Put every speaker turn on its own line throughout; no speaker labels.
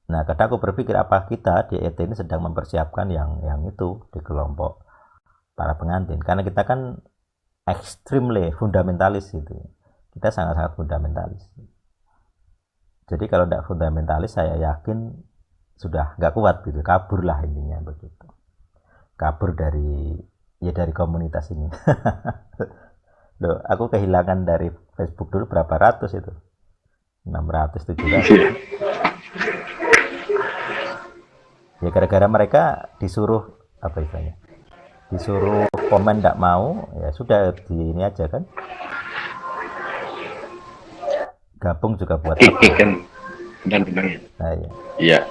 Nah, kadang aku berpikir apa kita di ET ini sedang mempersiapkan yang itu di kelompok para pengantin, karena kita kan extremely fundamentalis gitu. Kita sangat-sangat fundamentalis. Jadi kalau tidak fundamentalis, saya yakin sudah nggak kuat gitu, kabur lah intinya begitu. Kabur dari komunitas ini. Loh, aku kehilangan dari Facebook dulu berapa ratus itu, 600 700 ya, gara-gara mereka disuruh apa istilahnya, disuruh komen tidak mau, ya sudah di ini aja kan, gabung juga buat apa
kan, dan benar ya.
nah, ya.
Iya.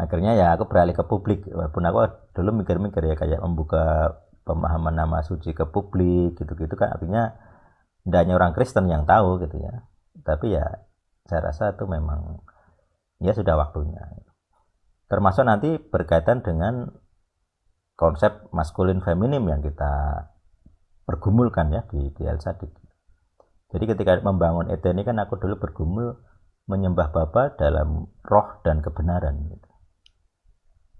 Akhirnya ya aku beralih ke publik, walaupun aku dulu mikir-mikir ya kayak membuka pemahaman nama suci ke publik gitu-gitu kan, artinya tidak hanya orang Kristen yang tahu gitu ya, tapi ya saya rasa itu memang ya sudah waktunya, termasuk nanti berkaitan dengan konsep maskulin feminim yang kita pergumulkan ya di El Sadik. Jadi ketika membangun ET ini kan aku dulu bergumul menyembah Bapa dalam roh dan kebenaran gitu.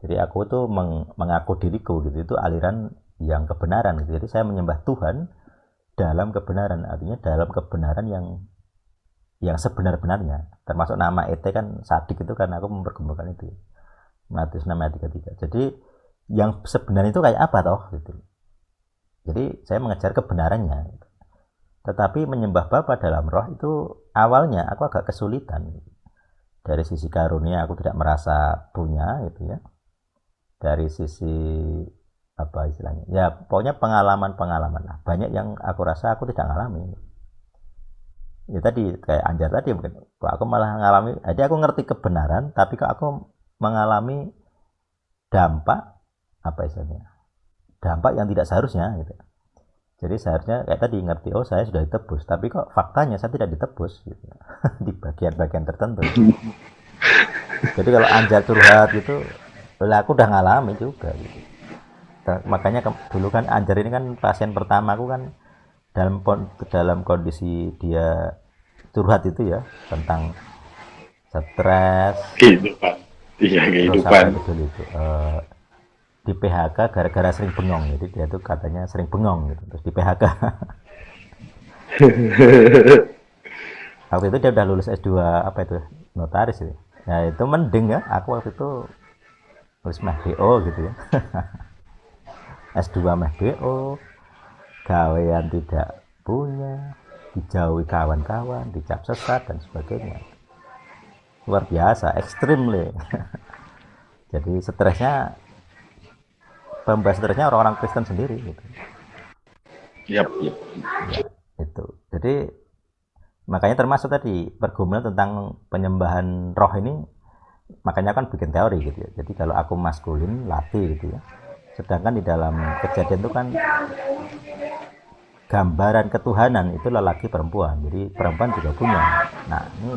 Jadi aku tuh mengaku diriku gitu, itu aliran yang kebenaran gitu. Jadi saya menyembah Tuhan dalam kebenaran, artinya dalam kebenaran yang sebenar-benarnya. Termasuk nama ET kan Sadik itu kan aku mempergumulkan itu. Matius 6 ayat 33. Jadi yang sebenarnya itu kayak apa toh gitu. Jadi saya mengejar kebenarannya gitu. Tetapi menyembah Bapa dalam roh itu awalnya aku agak kesulitan gitu. Dari sisi karunia aku tidak merasa punya gitu ya. Dari sisi apa istilahnya, ya pokoknya pengalaman lah, banyak yang aku rasa aku tidak ngalami. Ya tadi kayak Anjar tadi, mungkin kok aku malah ngalami, jadi aku ngerti kebenaran tapi kok aku mengalami dampak apa istilahnya, dampak yang tidak seharusnya gitu. Jadi seharusnya kayak tadi ngerti, oh saya sudah ditebus, tapi kok faktanya saya tidak ditebus gitu. Di bagian-bagian tertentu. Jadi kalau Anjar curhat gitu, aku udah ngalami juga gitu. Makanya dulu kan Anjar ini kan pasien pertama aku kan, dalam kondisi dia curhat itu ya tentang stres,
Kehidupan. Iya, kehidupan.
itu di PHK gara-gara sering bengong. Jadi dia tuh katanya sering bengong gitu, terus di PHK. Waktu itu dia udah lulus S2 apa itu, notaris ya. Ya itu mending ya, aku waktu itu lulus MBO gitu ya. S2 MBO, gawean tidak punya, dijauhi kawan-kawan, dicap sesat dan sebagainya. Luar biasa, extremely. Jadi stresnya, pembahas stresnya orang-orang Kristen sendiri gitu.
Yap.
Ya, itu. Jadi makanya termasuk tadi pergumulan tentang penyembahan roh ini, makanya kan bikin teori gitu ya. Jadi kalau aku maskulin, laki gitu ya. Sedangkan di dalam Kejadian itu kan gambaran ketuhanan itu lelaki perempuan. Jadi perempuan juga punya. Nah, ini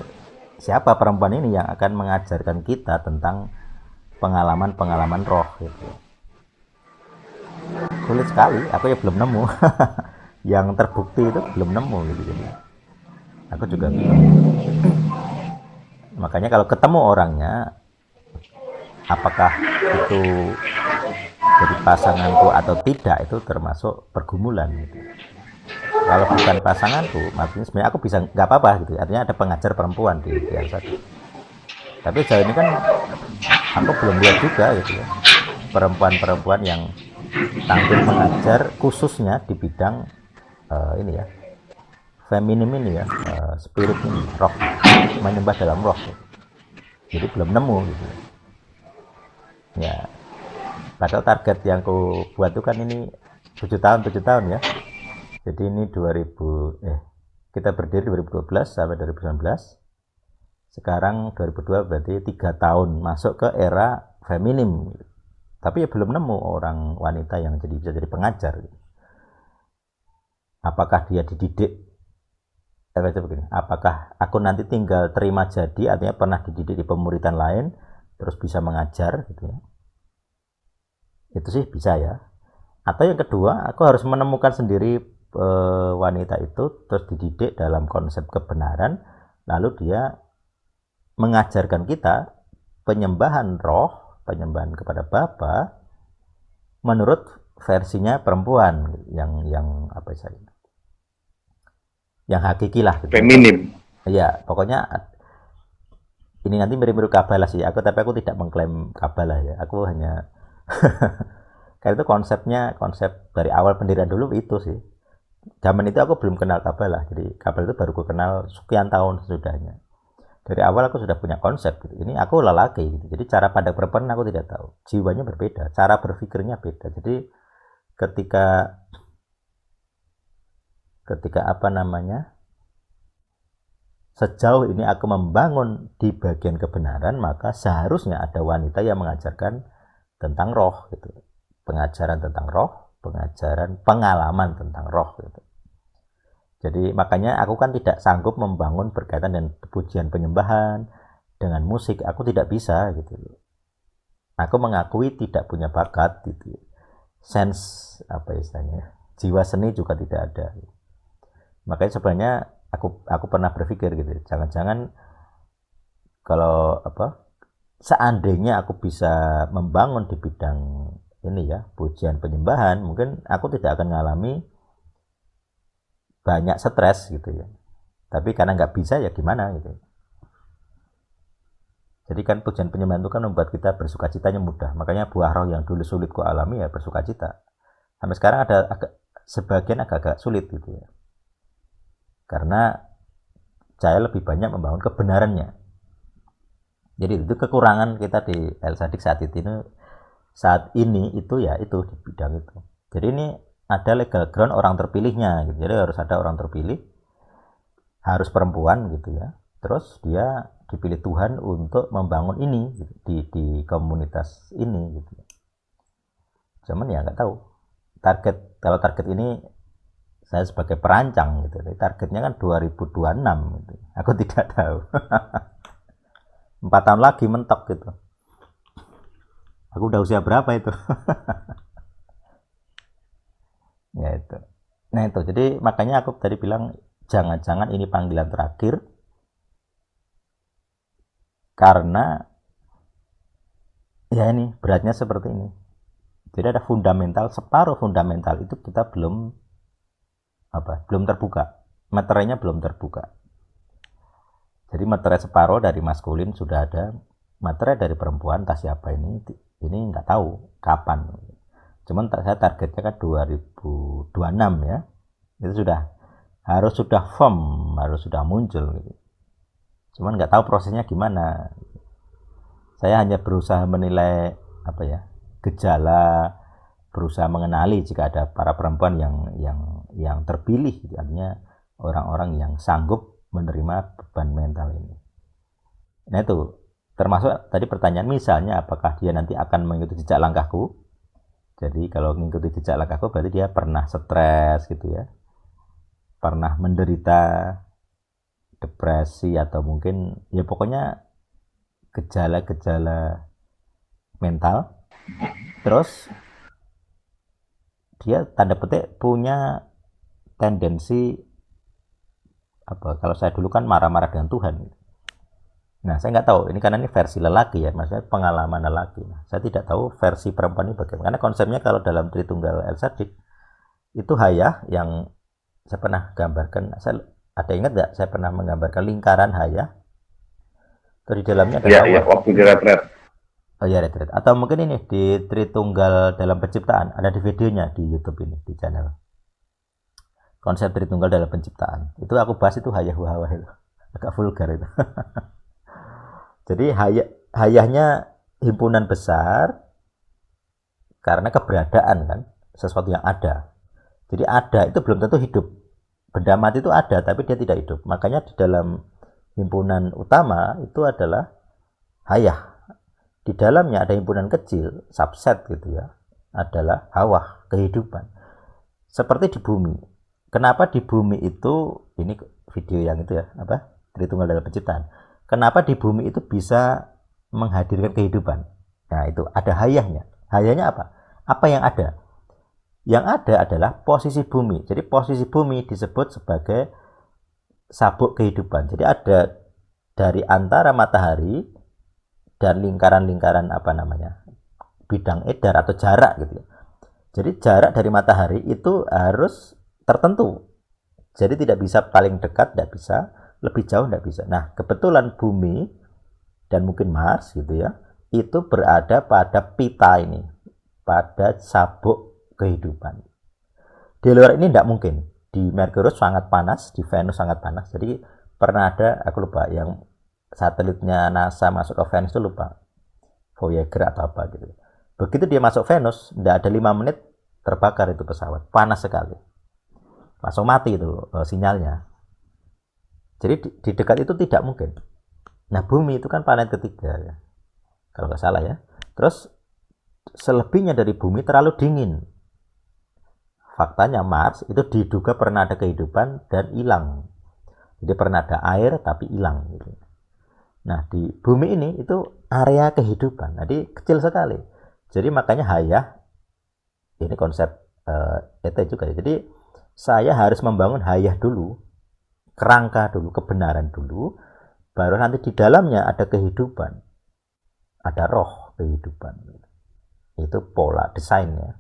siapa perempuan ini yang akan mengajarkan kita tentang pengalaman-pengalaman roh gitu. Sulit sekali, aku ya belum nemu. Yang terbukti itu belum nemu gitu. Jadi aku juga bingung. Makanya kalau ketemu orangnya, apakah itu jadi pasanganku atau tidak, itu termasuk pergumulan gitu. Kalau bukan pasanganku, maksudnya sebenarnya aku bisa nggak apa-apa gitu. Artinya ada pengajar perempuan di satu. Tapi sejauh ini kan aku belum lihat juga gitu ya, perempuan-perempuan yang tampil mengajar khususnya di bidang ini ya, feminim ini ya, spirit ini, roh, menyembah dalam roh gitu. Jadi belum nemu gitu ya. Padahal target yang aku buat itu kan ini 7 tahun ya. Jadi ini kita berdiri 2012 sampai 2019. Sekarang 2002 berarti 3 tahun masuk ke era feminim. Tapi ya belum nemu orang wanita yang bisa jadi pengajar. Apakah dia dididik? Apakah aku nanti tinggal terima jadi, artinya pernah dididik di pemuritan lain, terus bisa mengajar gitu ya? Itu sih bisa ya. Atau yang kedua, aku harus menemukan sendiri wanita itu, terus dididik dalam konsep kebenaran, lalu dia mengajarkan kita penyembahan roh, penyembahan kepada Bapa menurut versinya perempuan yang apa saya, yang hakiki lah gitu.
Feminim.
Iya, pokoknya ini nanti mirip-mirip Kabalah sih. Tapi aku tidak mengklaim Kabalah ya. Aku hanya karena itu konsep dari awal pendirian dulu itu sih. Zaman itu aku belum kenal Kabalah. Jadi Kabalah itu baru aku kenal sekian tahun sesudahnya. Dari awal aku sudah punya konsep gitu. Ini aku lelaki gitu. Jadi cara pandang perempuan aku tidak tahu. Jiwanya berbeda, cara berpikirnya beda. Jadi ketika apa namanya? Sejauh ini aku membangun di bagian kebenaran, maka seharusnya ada wanita yang mengajarkan tentang roh gitu. Pengajaran tentang roh, pengajaran pengalaman tentang roh gitu. Jadi makanya aku kan tidak sanggup membangun berkaitan dengan pujian penyembahan dengan musik, aku tidak bisa gitu. Aku mengakui tidak punya bakat gitu. Sense apa istilahnya? Jiwa seni juga tidak ada. Makanya sebenarnya aku pernah berpikir gitu, jangan-jangan kalau seandainya aku bisa membangun di bidang ini ya, pujian penyembahan, mungkin aku tidak akan mengalami banyak stres gitu ya. Tapi karena nggak bisa ya gimana gitu. Jadi kan pujian penyembahan itu kan membuat kita bersukacitanya mudah. Makanya buah roh yang dulu sulit ku alami ya bersukacita. Sampai sekarang ada sebagian agak sulit gitu ya. Karena saya lebih banyak membangun kebenarannya. Jadi itu kekurangan kita di El Sadik saat ini itu ya itu di bidang itu. Jadi ini ada legal ground orang terpilihnya gitu. Jadi harus ada orang terpilih, harus perempuan gitu ya. Terus dia dipilih Tuhan untuk membangun ini gitu, di komunitas ini gitu. Cuman ya nggak tahu. Kalau target ini saya sebagai perancang gitu. Jadi targetnya kan 2026 gitu. Aku tidak tahu. 4 tahun lagi mentok gitu. Aku udah usia berapa itu? Ya itu. Nah itu. Jadi makanya aku tadi bilang jangan-jangan ini panggilan terakhir. Karena ya ini beratnya seperti ini. Jadi ada fundamental, separuh fundamental itu kita belum terbuka, materinya belum terbuka. Jadi materi separuh dari maskulin sudah ada, materi dari perempuan entah siapa ini nggak tahu kapan. Cuman saya targetnya kan 2026 ya, itu harus sudah firm, harus sudah muncul gitu. Cuman nggak tahu prosesnya gimana. Saya hanya berusaha menilai gejala, berusaha mengenali jika ada para perempuan yang terpilih, artinya orang-orang yang sanggup menerima beban mental ini. Nah itu termasuk tadi pertanyaan, misalnya apakah dia nanti akan mengikuti jejak langkahku. Jadi kalau mengikuti jejak langkahku berarti dia pernah stres gitu ya, pernah menderita depresi atau mungkin ya pokoknya gejala-gejala mental. Terus dia tanda petik punya tendensi kalau saya dulu kan marah-marah dengan Tuhan. Nah saya nggak tahu ini karena ini versi lelaki ya, maksudnya pengalaman lelaki. Nah, saya tidak tahu versi perempuan ini bagaimana. Karena konsepnya kalau dalam Tritunggal El Sadik itu hayah yang saya pernah gambarkan. Ada ingat nggak? Saya pernah menggambarkan lingkaran hayah. Terus di dalamnya ada
ya, waktu di retret.
Oh ya, retret. Atau mungkin ini di Tritunggal dalam Penciptaan, ada di videonya di YouTube ini, di channel. Konsep Tritunggal dalam Penciptaan. Itu aku bahas itu hayah wahawah itu. Agak vulgar itu. Jadi hayahnya himpunan besar karena keberadaan kan, sesuatu yang ada. Jadi ada itu belum tentu hidup. Benda mati itu ada tapi dia tidak hidup. Makanya di dalam himpunan utama itu adalah hayah. Di dalamnya ada himpunan kecil, subset gitu ya, adalah hawah, kehidupan. Seperti di bumi. Kenapa di bumi itu, ini video yang itu ya, Tritunggal dalam Penciptaan. Kenapa di bumi itu bisa menghadirkan kehidupan? Nah itu, ada hayahnya. Hayahnya apa? Apa yang ada? Yang ada adalah posisi bumi. Jadi posisi bumi disebut sebagai sabuk kehidupan. Jadi ada dari antara matahari dan lingkaran-lingkaran bidang edar atau jarak gitu ya. Jadi jarak dari matahari itu harus tertentu. Jadi tidak bisa paling dekat, tidak bisa, lebih jauh tidak bisa. Nah, kebetulan bumi dan mungkin Mars gitu ya, itu berada pada pita ini, pada sabuk kehidupan. Di luar ini tidak mungkin. Di Merkurius sangat panas, di Venus sangat panas. Jadi pernah ada, aku lupa, yang satelitnya NASA masuk ke Venus itu lupa. Voyager atau apa gitu. Begitu dia masuk Venus, tidak ada 5 menit terbakar itu pesawat. Panas sekali. Langsung mati itu sinyalnya. Jadi di dekat itu tidak mungkin. Nah, bumi itu kan planet ketiga ya, kalau nggak salah ya. Terus selebihnya dari bumi terlalu dingin. Faktanya Mars itu diduga pernah ada kehidupan dan hilang. Jadi pernah ada air tapi hilang gitu. Nah, di bumi ini itu area kehidupan. Jadi kecil sekali. Jadi makanya hayah, ini konsep ET juga ya. Jadi saya harus membangun hayah dulu, kerangka dulu, kebenaran dulu, baru nanti di dalamnya ada kehidupan, ada roh kehidupan. Itu pola desainnya.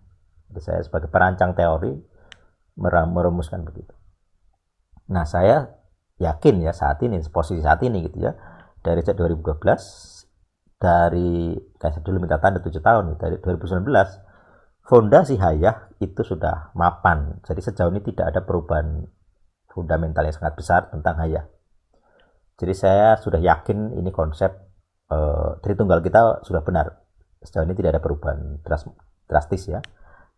Jadi saya sebagai perancang teori merumuskan begitu. Nah, saya yakin ya saat ini, posisi saat ini gitu ya, dari sejak 2012, dari kayak dulu minta tanda 7 tahun, dari 2019, fondasi hayah itu sudah mapan. Jadi sejauh ini tidak ada perubahan fundamental yang sangat besar tentang hayah. Jadi saya sudah yakin ini konsep Tritunggal kita sudah benar. Sejauh ini tidak ada perubahan drastis ya.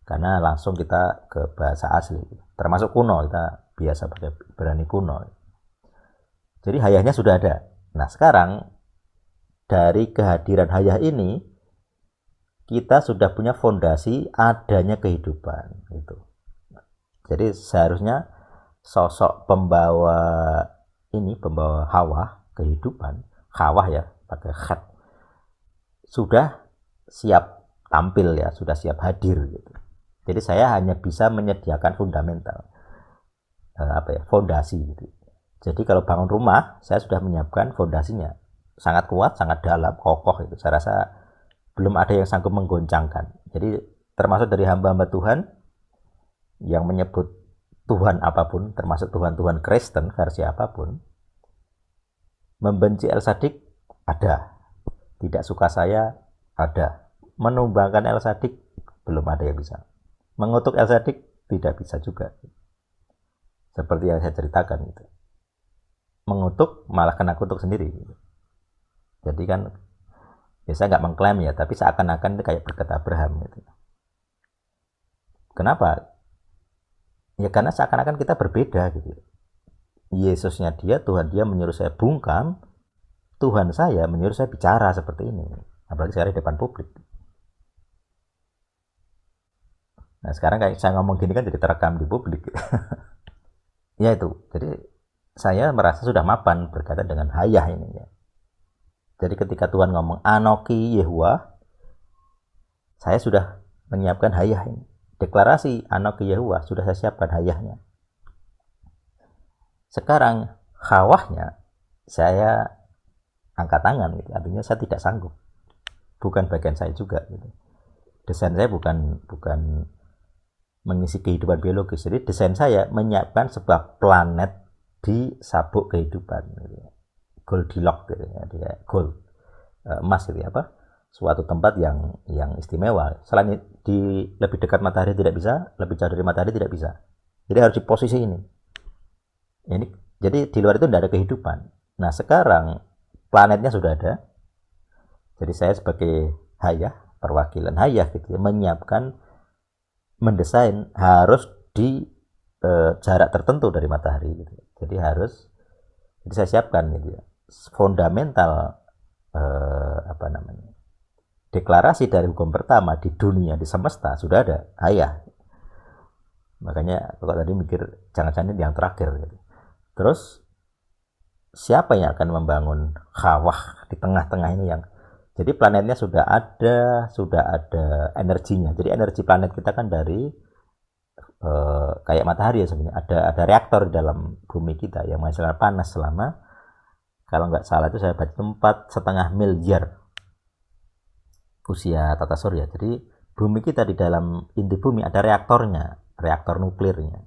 Karena langsung kita ke bahasa asli. Termasuk kuno, kita biasa pakai berani kuno. Jadi hayahnya sudah ada. Nah, sekarang dari kehadiran hayah ini kita sudah punya fondasi adanya kehidupan itu. Jadi seharusnya sosok pembawa Hawa kehidupan, Hawa ya pakai khat, sudah siap tampil ya, sudah siap hadir gitu. Jadi saya hanya bisa menyediakan fundamental, fondasi gitu. Jadi kalau bangun rumah, saya sudah menyiapkan fondasinya, sangat kuat, sangat dalam, kokoh itu. Saya rasa belum ada yang sanggup menggoncangkan. Jadi termasuk dari hamba-hamba Tuhan yang menyebut Tuhan apapun, termasuk Tuhan-Tuhan Kristen versi apapun, membenci El Sadik ada, tidak suka saya ada, menumbangkan El Sadik belum ada yang bisa, mengutuk El Sadik tidak bisa juga. Seperti yang saya ceritakan gitu. Mengutuk malah kena kutuk sendiri gitu. Jadi kan ya saya nggak mengklaim ya, tapi seakan-akan itu kayak berkata Abraham gitu. Kenapa? Ya karena seakan-akan kita berbeda gitu. Yesusnya dia, Tuhan dia menyuruh saya bungkam, Tuhan saya menyuruh saya bicara seperti ini. Apalagi saya di depan publik. Nah sekarang kayak saya ngomong gini kan jadi terekam di publik. Ya itu, jadi saya merasa sudah mapan berkaitan dengan hayah ini ya. Jadi ketika Tuhan ngomong Anoki Yehuwa, saya sudah menyiapkan hayah ini. Deklarasi Anoki Yehuwa, sudah saya siapkan hayahnya. Sekarang khawahnya saya angkat tangan gitu. Artinya saya tidak sanggup. Bukan bagian saya juga gitu. Desain saya bukan mengisi kehidupan biologis. Jadi desain saya menyiapkan sebuah planet di sabuk kehidupan gitu. Goldilocks gitu ya, dia gold, emas gitu ya, suatu tempat yang istimewa. Selain di lebih dekat matahari tidak bisa, lebih jauh dari matahari tidak bisa. Jadi harus di posisi ini. Jadi di luar itu tidak ada kehidupan. Nah sekarang planetnya sudah ada. Jadi saya sebagai hayah, perwakilan hayah gitu ya, menyiapkan, mendesain harus di jarak tertentu dari matahari gitu. Jadi saya siapkan gitu ya. Fundamental deklarasi dari hukum pertama di dunia, di semesta sudah ada hayah. Makanya kalau tadi mikir jangan-jangan ini yang terakhir gitu. Terus siapa yang akan membangun khawah di tengah-tengah ini yang jadi planetnya sudah ada energinya. Jadi energi planet kita kan dari kayak matahari ya sebenarnya, ada reaktor di dalam bumi kita yang menghasilkan panas selama Kalau nggak salah itu saya baca 4,5 miliar usia tata surya. Jadi bumi kita, di dalam inti bumi ada reaktornya, reaktor nuklirnya,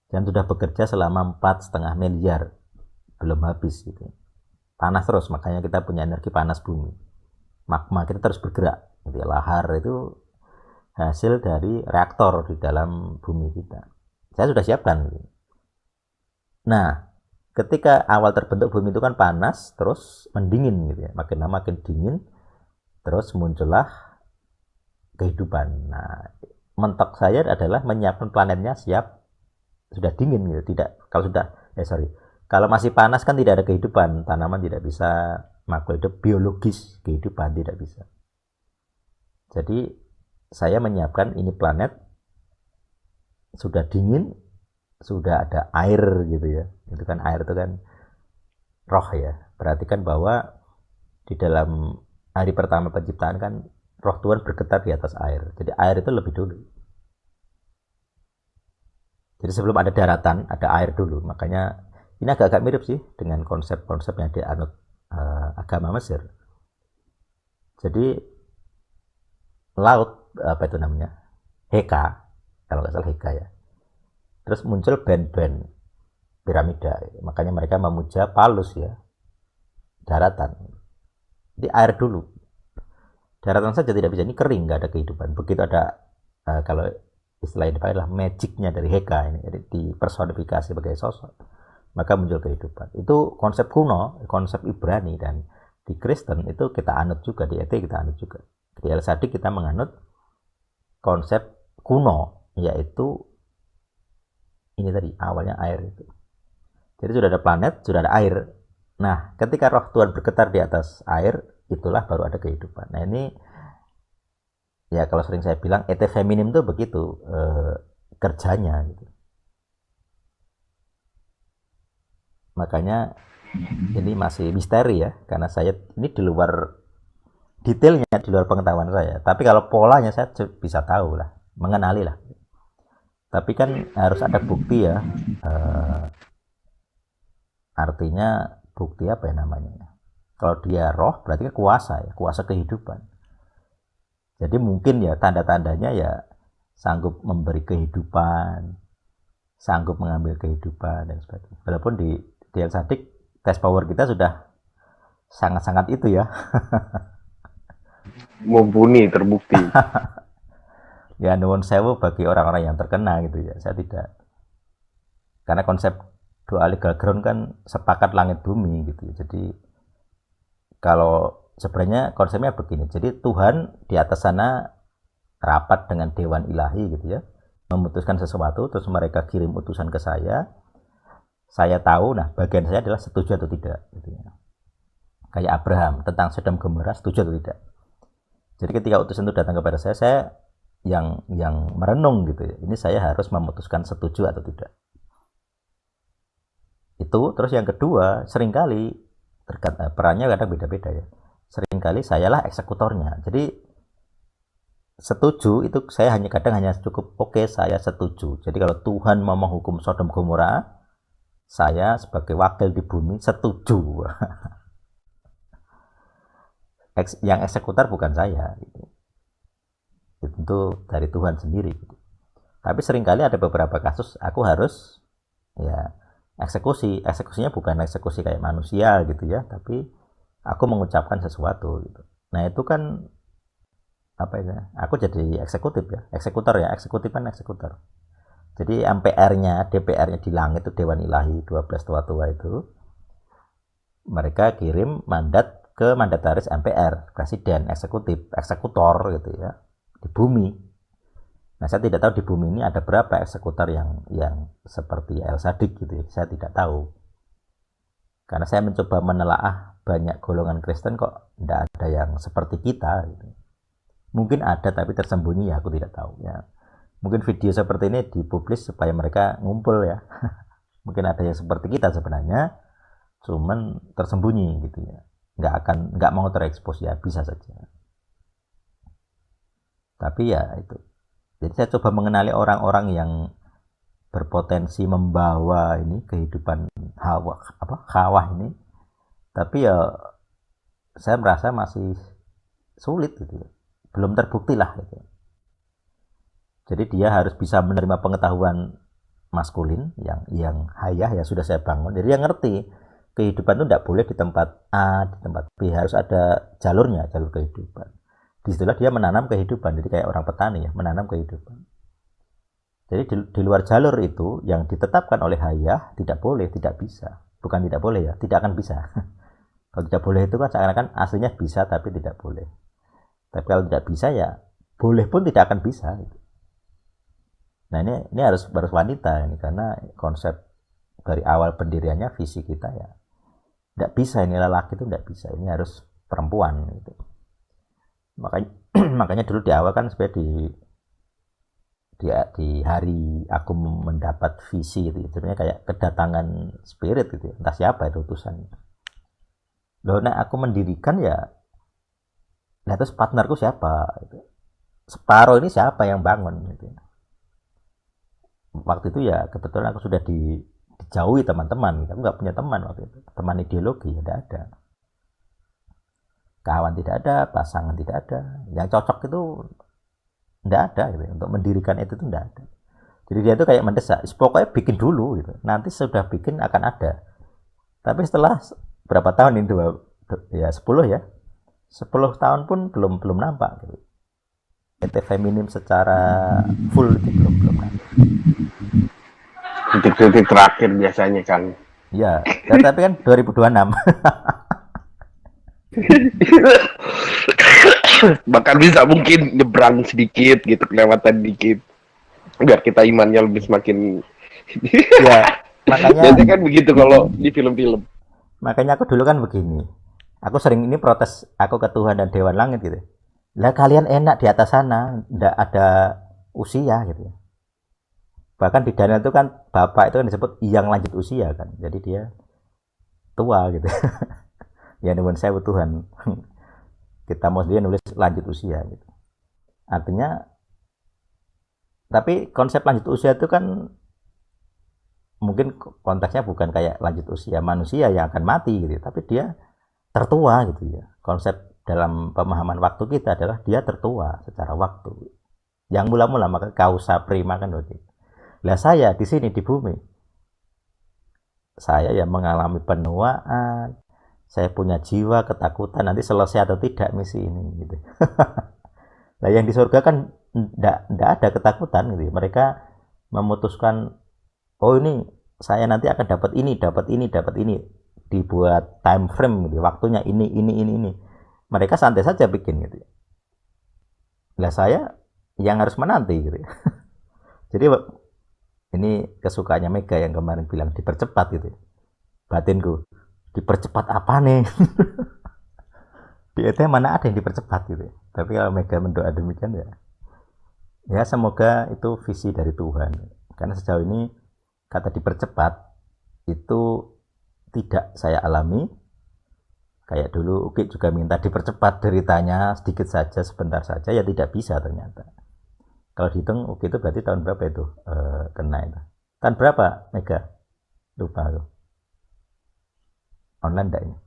dan sudah bekerja selama 4,5 miliar, belum habis gitu. Panas terus, makanya kita punya energi panas bumi. Magma kita terus bergerak gitu ya. Lahar itu hasil dari reaktor di dalam bumi kita. Saya sudah siapkan gitu. Nah, ketika awal terbentuk bumi itu kan panas, terus mendingin gitu ya, makin lama makin dingin, terus muncullah kehidupan. Nah, mentok saya adalah menyiapkan planetnya siap, sudah dingin gitu. Tidak, kalau sudah kalau masih panas kan tidak ada kehidupan, tanaman tidak bisa makhluk hidup biologis, kehidupan tidak bisa. Jadi saya menyiapkan ini planet sudah dingin, sudah ada air gitu ya. Itu kan air itu kan roh ya. Perhatikan bahwa di dalam hari pertama penciptaan kan roh Tuhan bergetar di atas air. Jadi air itu lebih dulu. Jadi sebelum ada daratan, ada air dulu. Makanya ini agak-agak mirip sih dengan konsep-konsep yang dianut agama Mesir. Jadi laut, apa itu namanya, Heka, kalau nggak salah Heka ya. Terus muncul band-band piramida. Makanya mereka memuja Palus ya, daratan. Di air dulu. Daratan saja tidak bisa, ini kering, nggak ada kehidupan. Begitu ada, kalau istilah ini adalah magicnya dari Heka ini, jadi dipersonifikasi sebagai sosok, maka muncul kehidupan. Itu konsep kuno, konsep Ibrani, dan di Kristen itu kita anut juga, di ET kita anut juga. Di El-Sadik kita menganut konsep kuno, yaitu ini tadi, awalnya air itu. Jadi sudah ada planet, sudah ada air. Nah, ketika roh Tuhan bergetar di atas air, itulah baru ada kehidupan. Nah, ini ya kalau sering saya bilang ET feminim itu begitu kerjanya gitu. Makanya ini masih misteri ya, karena saya ini di luar detailnya, di luar pengetahuan saya. Tapi kalau polanya saya bisa tahu lah, mengenali lah. Tapi kan harus ada bukti ya. Artinya bukti apa ya namanya? Kalau dia roh berarti kan kuasa ya, kuasa kehidupan. Jadi mungkin ya tanda-tandanya ya sanggup memberi kehidupan, sanggup mengambil kehidupan dan sebagainya. Walaupun di El-Sadik tes power kita sudah sangat-sangat itu ya.
Mumpuni, terbukti.
Ya nuwun sewu bagi orang-orang yang terkena gitu ya. Saya tidak. Karena konsep doa legal ground kan sepakat langit bumi gitu. Jadi kalau sebenarnya konsepnya begini. Jadi Tuhan di atas sana rapat dengan dewan ilahi gitu ya. Memutuskan sesuatu, terus mereka kirim utusan ke saya. Saya tahu, nah bagian saya adalah setuju atau tidak gitu ya. Kayak Abraham tentang Sodom Gomora, setuju atau tidak. Jadi ketika utusan itu datang kepada saya yang merenung gitu ya. Ini saya harus memutuskan setuju atau tidak. Itu. Terus yang kedua, seringkali perannya kadang beda-beda ya. Seringkali sayalah eksekutornya. Jadi setuju itu saya kadang hanya cukup oke, saya setuju. Jadi kalau Tuhan mau menghukum Sodom Gomora, saya sebagai wakil di bumi setuju. Yang eksekutor bukan saya gitu. Itu dari Tuhan sendiri gitu. Tapi seringkali ada beberapa kasus aku harus ya eksekusinya bukan eksekusi kayak manusia gitu ya, tapi aku mengucapkan sesuatu gitu. Nah itu kan apa ya, aku jadi eksekutif ya, eksekutor ya, eksekutif kan eksekutor. Jadi MPR-nya, DPR-nya di langit itu Dewan Ilahi 12 tua-tua itu, mereka kirim mandat ke mandataris MPR, presiden, eksekutif, eksekutor gitu ya, di bumi. Nah saya tidak tahu di bumi ini ada berapa eksekutor yang seperti El-Sadik gitu ya, saya tidak tahu. Karena saya mencoba menelaah banyak golongan Kristen kok tidak ada yang seperti kita gitu. Mungkin ada tapi tersembunyi ya, aku tidak tahu ya. Mungkin video seperti ini dipublis supaya mereka ngumpul ya. Mungkin ada yang seperti kita sebenarnya, cuman tersembunyi gitu ya. Nggak mau terekspos ya, bisa saja. Tapi ya itu. Jadi saya coba mengenali orang-orang yang berpotensi membawa ini kehidupan Hawa ini Tapi ya saya merasa masih sulit gitu ya. Belum terbukti lah gitu. Jadi dia harus bisa menerima pengetahuan maskulin yang hayah ya sudah saya bangun. Jadi dia ngerti kehidupan itu tidak boleh di tempat A, di tempat B, harus ada jalurnya, jalur kehidupan. Disitulah dia menanam kehidupan. Jadi kayak orang petani ya, menanam kehidupan. Jadi di luar jalur itu yang ditetapkan oleh hayah tidak boleh, tidak bisa. Bukan tidak boleh ya, tidak akan bisa. Kalau tidak boleh itu kan seakan-akan aslinya bisa tapi tidak boleh. Tapi kalau tidak bisa ya boleh pun tidak akan bisa. Nah ini harus wanita ini karena konsep dari awal pendiriannya visi kita ya tidak bisa, ini lelaki itu tidak bisa, ini harus perempuan gitu. Makanya dulu di awal kan sebenarnya di hari aku mendapat visi itu sebenarnya kayak kedatangan spirit gitu, entah siapa itu utusannya. Loh, nah aku mendirikan ya, nah terus partnerku siapa? Gitu. Separuh ini siapa yang bangun? Gitu. Waktu itu ya kebetulan aku sudah dijauhi teman-teman, aku nggak punya teman waktu itu, teman ideologi tidak ada, kawan tidak ada, pasangan tidak ada, yang cocok itu tidak ada gitu. Untuk mendirikan itu tuh tidak ada. Jadi dia tuh kayak mendesak, pokoknya bikin dulu gitu, nanti sudah bikin akan ada. Tapi setelah berapa tahun ini ya 10 ya, 10 tahun pun belum nampak gitu. PT feminim secara full itu belum nampak.
Titik-titik terakhir biasanya kan.
Ya, tapi kan 2026.
Bahkan bisa mungkin nyebrang sedikit gitu, kelewatan dikit. Biar kita imannya lebih semakin.
Ya, makanya
biasanya kan begitu kalau di film-film.
Makanya aku dulu kan begini. Aku sering ini protes aku ke Tuhan dan Dewan Langit gitu. Lah kalian enak di atas sana, enggak ada usia gitu ya. Bahkan di Daniel itu kan bapak itu kan disebut yang lanjut usia kan. Jadi dia tua gitu. Ya nuwun sewu Tuhan. Kita mau dia nulis lanjut usia gitu. Artinya tapi konsep lanjut usia itu kan mungkin konteksnya bukan kayak lanjut usia manusia yang akan mati gitu, tapi dia tertua gitu ya. Konsep dalam pemahaman waktu kita adalah dia tertua secara waktu. Yang mula-mula maka kausa prima kan begitu. Lah saya di sini di bumi, saya yang mengalami penuaan, saya punya jiwa ketakutan nanti selesai atau tidak misi ini gitu. Nah yang di surga kan enggak ada ketakutan gitu. Mereka memutuskan oh ini saya nanti akan dapat ini, dibuat time frame gitu, waktunya ini. Mereka santai saja bikin gitu. Lah saya yang harus menanti gitu. Jadi ini kesukaannya Mega yang kemarin bilang dipercepat gitu. Batinku, dipercepat apa nih? Di ET mana ada yang dipercepat gitu. Tapi kalau Mega mendoa demikian ya semoga itu visi dari Tuhan. Karena sejauh ini kata dipercepat itu tidak saya alami. Kayak dulu Uki juga minta dipercepat deritanya sedikit saja, sebentar saja, ya tidak bisa ternyata. Kalau dihitung Uki itu berarti tahun berapa itu kena itu? Tahun berapa Mega? Lupa aku. Online enggak ini?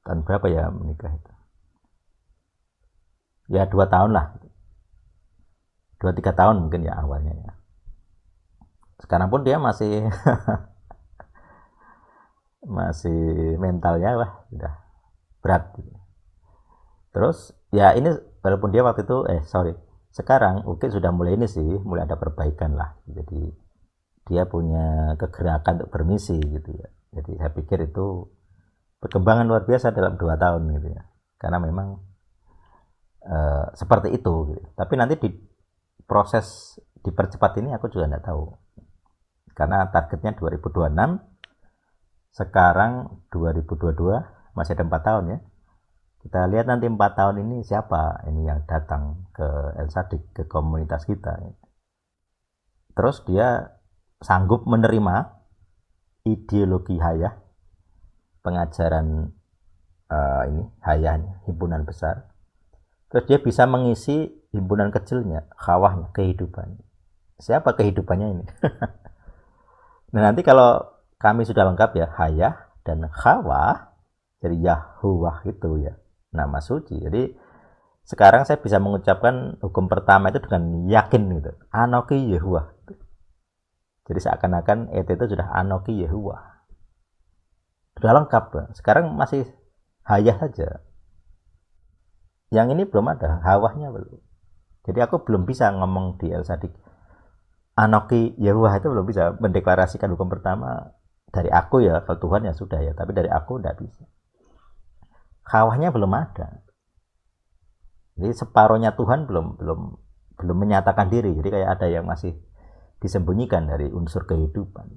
Tahun berapa ya menikah itu? Ya 2 tahun lah. 2-3 tahun mungkin ya awalnya ya. Sekarang pun dia masih mentalnya lah sudah berat gitu. Terus ya ini walaupun dia waktu itu sekarang Uki sudah mulai mulai ada perbaikan lah. Jadi dia punya kegerakan untuk bermisi gitu ya. Jadi saya pikir itu perkembangan luar biasa dalam 2 tahun gitu ya. Karena memang seperti itu gitu. Tapi nanti di proses dipercepat ini aku juga tidak tahu. Karena targetnya 2026, sekarang 2022, masih ada 4 tahun ya. Kita lihat nanti 4 tahun ini siapa ini yang datang ke El Sadik, ke komunitas kita. Terus dia sanggup menerima ideologi hayah, pengajaran ini hayahnya, himpunan besar. Terus dia bisa mengisi himpunan kecilnya, khawahnya, kehidupan. Siapa kehidupannya ini? Nah nanti kalau kami sudah lengkap ya, hayah dan Hawa dari Yahuwah itu ya, nama suci. Jadi sekarang saya bisa mengucapkan hukum pertama itu dengan yakin gitu. Anoki Yahuwah. Jadi seakan-akan itu sudah Anoki Yahuwah. Sudah lengkap. Sekarang masih hayah saja. Yang ini belum ada, hawahnya belum. Jadi aku belum bisa ngomong di El Sadik Anoki Yahuwah itu belum bisa mendeklarasikan hukum pertama dari aku ya. Kalau Tuhan ya sudah ya, tapi dari aku tidak bisa. Hawahnya belum ada. Jadi separuhnya Tuhan belum menyatakan diri. Jadi kayak ada yang masih disembunyikan dari unsur kehidupan.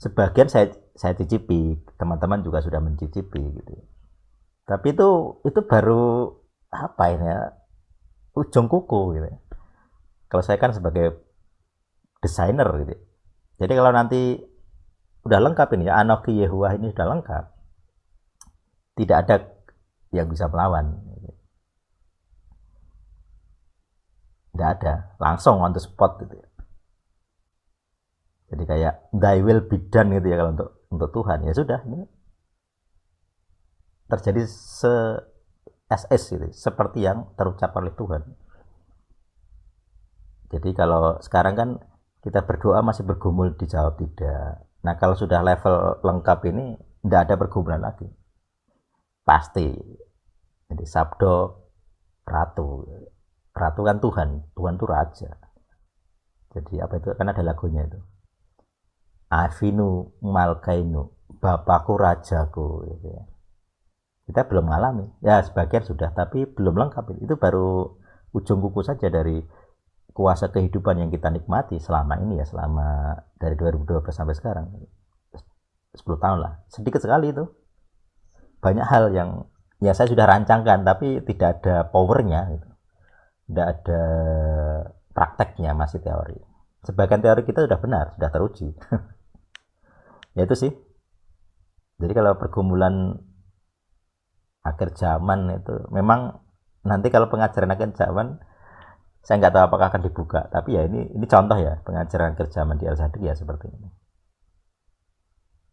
Sebagian saya cicipi, teman-teman juga sudah mencicipi gitu. Tapi itu baru apa ini ya? Ujung kuku gitu. Kalau saya kan sebagai desainer gitu. Jadi kalau nanti udah lengkap ini ya, Anoki Yahuwah ini sudah lengkap. Tidak ada yang bisa melawan. Tidak ada, langsung on the spot gitu. Jadi kayak thy will be done gitu ya kalau untuk Tuhan ya sudah ini terjadi SS gitu, seperti yang terucap oleh Tuhan. Jadi kalau sekarang kan kita berdoa masih bergumul dijawab tidak. Nah kalau sudah level lengkap ini tidak ada pergumulan lagi. Pasti. Jadi sabdo ratu. Ratu kan Tuhan itu raja. Jadi apa itu kan ada lagunya itu. Avinu Malkainu, Bapakku Rajaku gitu ya. Kita belum mengalami. Ya sebagian sudah tapi belum lengkap. Itu baru ujung kuku saja dari kuasa kehidupan yang kita nikmati selama ini ya, selama dari 2012 sampai sekarang. 10 tahun lah. Sedikit sekali itu. Banyak hal yang ya saya sudah rancangkan tapi tidak ada powernya gitu. Tidak ada prakteknya, masih teori. Sebagian teori kita sudah benar, sudah teruji. Ya itu sih. Jadi kalau pergumulan akhir zaman itu memang nanti kalau pengajaran akhir zaman saya nggak tahu apakah akan dibuka, tapi ya ini contoh ya pengajaran akhir zaman di El Sadik ya seperti ini.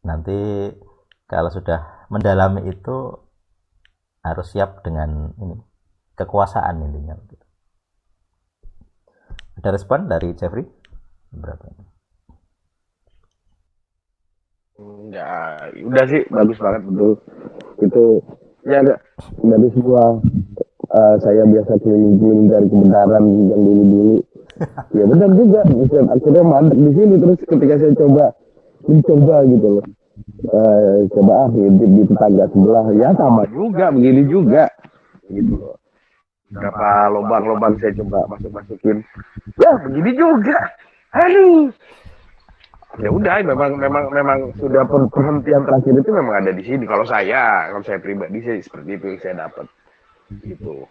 Nanti kalau sudah mendalami itu harus siap dengan ini kekuasaan intinya. Ada respon dari Jeffrey? Berapa ini?
Enggak, udah sih bagus banget betul. Itu ya ada dari sebuah saya biasa keliling-keliling dari kebenaran yang dulu-dulu. Ya benar juga, bisa akhirnya mandek di sini terus ketika saya mencoba gitu loh. Coba hidup di tetangga sebelah ya sama juga begini juga gitu loh. Berapa lubang-lubang saya coba masukin ya begini juga, aduh ya udah memang sudah perhentian terakhir itu memang ada di sini. Kalau saya pribadi sih seperti itu yang saya dapat gitu.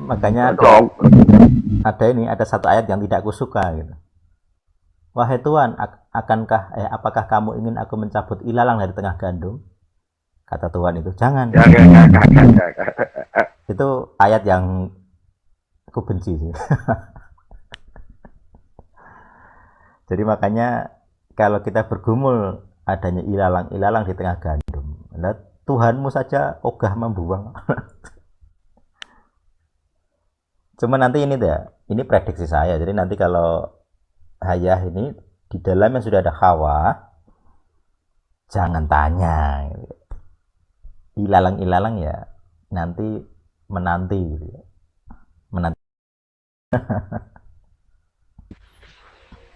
Makanya ada satu ayat yang tidak aku suka gitu. Wahai Tuhan, apakah kamu ingin aku mencabut ilalang dari tengah gandum? Kata Tuhan itu, jangan. Itu ayat yang aku benci sih. Jadi makanya kalau kita bergumul adanya ilalang di tengah gandum, nah, Tuhanmu saja ogah membuang. Cuma nanti ini prediksi saya. Jadi nanti kalau hayah ini di dalamnya sudah ada Hawa, jangan tanya. Ilalang ya nanti menanti gitu ya. Menanti.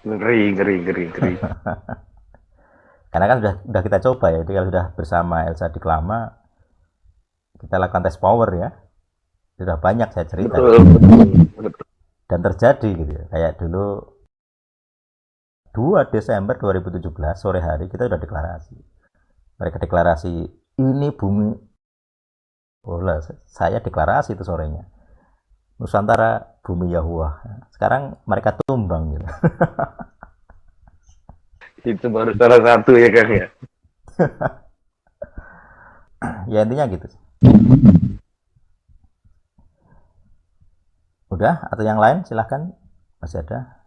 Ngeri.
Karena kan sudah kita coba ya. Jadi kalau sudah bersama El Sadik lama, kita lakukan tes power ya. Sudah banyak saya cerita. Betul. Dan terjadi gitu ya. Kayak dulu 2 Desember 2017 sore hari kita sudah deklarasi. Mereka deklarasi ini bumi. Bola, saya deklarasi itu sorenya. Nusantara bumi Yahuwah. Sekarang mereka tumbang gitu.
Itu baru salah satu ya Kang ya.
Ya intinya gitu. Udah atau yang lain silahkan, masih ada.